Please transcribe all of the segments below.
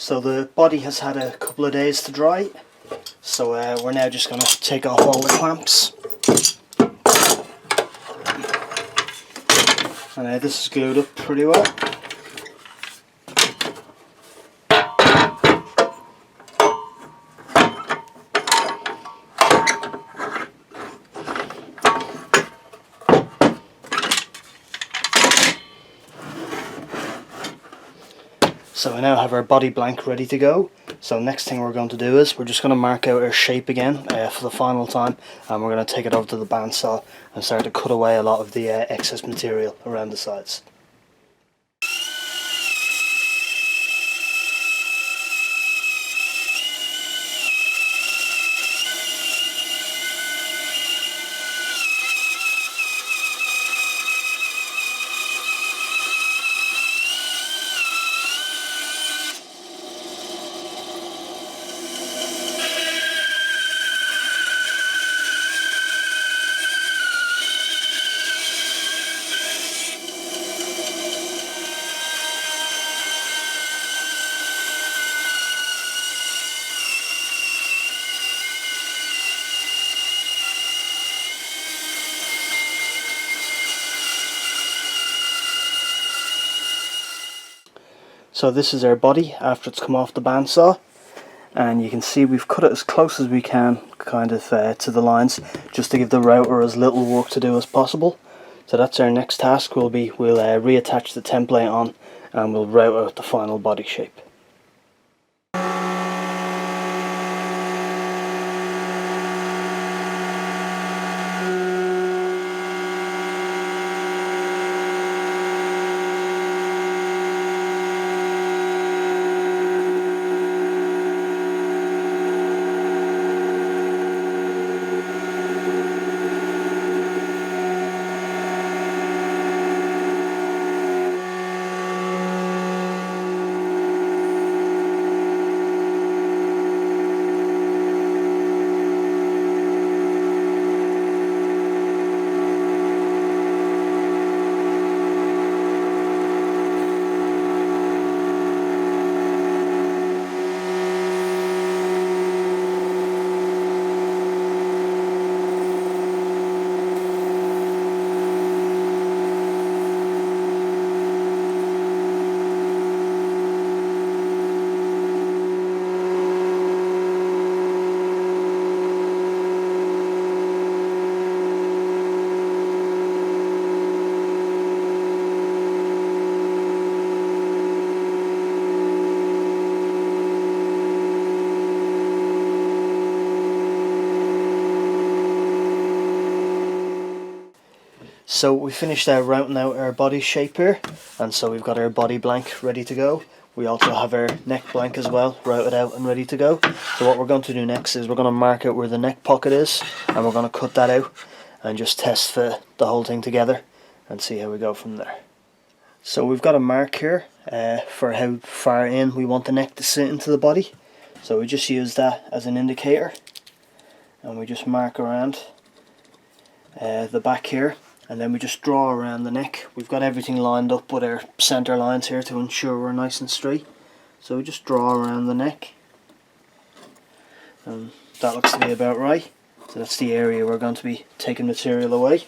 So the body has had a couple of days to dry, so we're now just going to take off all the clamps. And this is glued up pretty well. So we now have our body blank ready to go. So next thing we're going to do is we're just going to mark out our shape again for the final time, and we're going to take it over to the bandsaw and start to cut away a lot of the excess material around the sides. So this is our body after it's come off the bandsaw, and you can see we've cut it as close as we can kind of to the lines, just to give the router as little work to do as possible. So that's our next task. We'll reattach the template on and we'll route out the final body shape. So we finished routing out our body shape here, and so we've got our body blank ready to go. We also have our neck blank as well, routed out and ready to go. So what we're going to do next is we're going to mark out where the neck pocket is, and we're going to cut that out and just test for the whole thing together and see how we go from there. So we've got a mark here for how far in we want the neck to sit into the body. So we just use that as an indicator, and we just mark around the back here. And then we just draw around the neck. We've got everything lined up with our centre lines here to ensure we're nice and straight. So we just draw around the neck. And that looks to be about right. So that's the area we're going to be taking material away.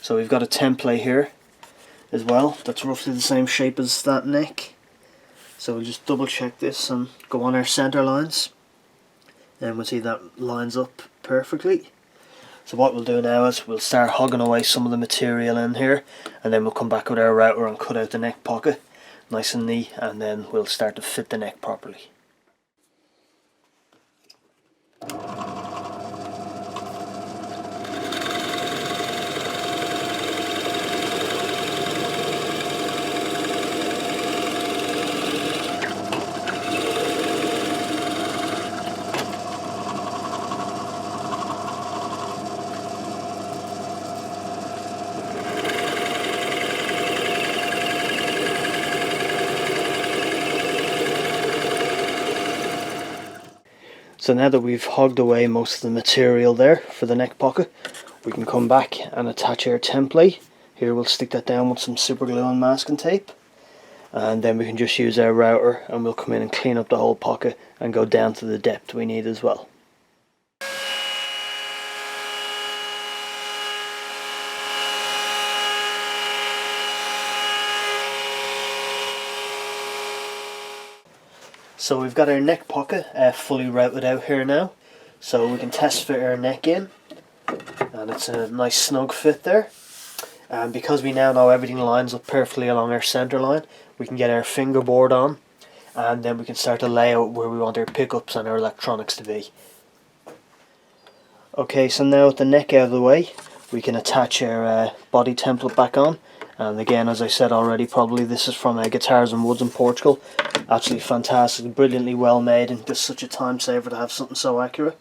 So we've got a template here as well. That's roughly the same shape as that neck. So we'll just double check this and go on our centre lines. And we'll see that lines up perfectly. So what we'll do now is we'll start hogging away some of the material in here, and then we'll come back with our router and cut out the neck pocket nice and neat, and then we'll start to fit the neck properly. So now that we've hogged away most of the material there for the neck pocket, we can come back and attach our template. Here we'll stick that down with some super glue and masking tape, and then we can just use our router and we'll come in and clean up the whole pocket and go down to the depth we need as well. So we've got our neck pocket fully routed out here now, so we can test fit our neck in, and it's a nice snug fit there. And because we now know everything lines up perfectly along our centre line, we can get our fingerboard on, and then we can start to lay out where we want our pickups and our electronics to be. Okay, so now with the neck out of the way, we can attach our body template back on. And again, as I said already, probably this is from Guitars and Woods in Portugal. Absolutely fantastic, brilliantly well made, and just such a time saver to have something so accurate.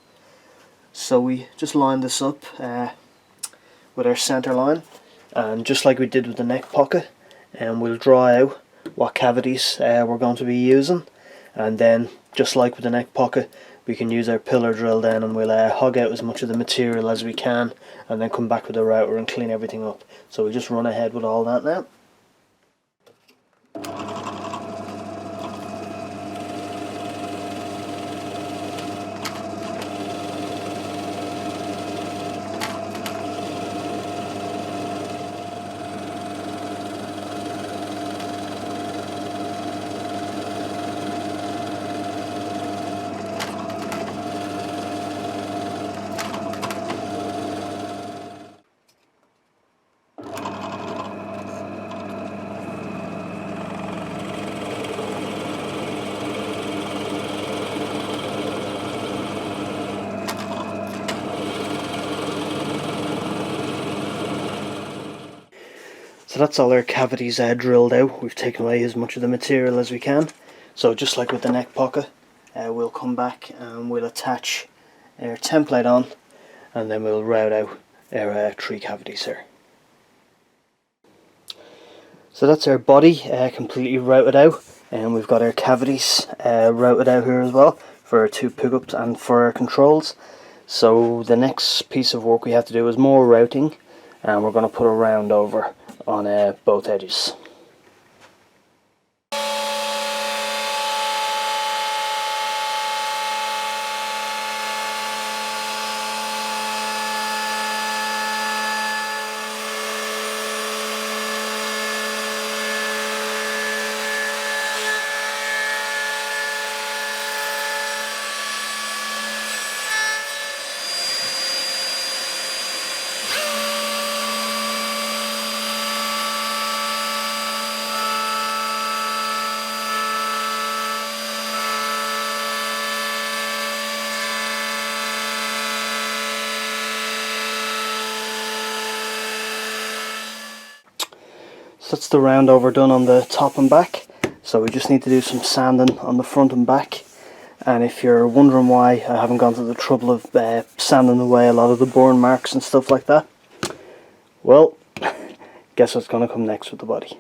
So we just line this up with our centre line, and just like we did with the neck pocket, and we'll draw out what cavities we're going to be using, and then just like with the neck pocket, we can use our pillar drill then, and we'll hog out as much of the material as we can, and then come back with the router and clean everything up. So we just run ahead with all that now. So that's all our cavities drilled out. We've taken away as much of the material as we can. So just like with the neck pocket, we'll come back and we'll attach our template on, and then we'll route out our 3 cavities here. So that's our body completely routed out, and we've got our cavities routed out here as well for our 2 pickups and for our controls. So the next piece of work we have to do is more routing, and we're going to put a round over on both edges. So that's the round over done on the top and back. So we just need to do some sanding on the front and back. And if you're wondering why I haven't gone to the trouble of sanding away a lot of the burn marks and stuff like that, well, guess what's going to come next with the body.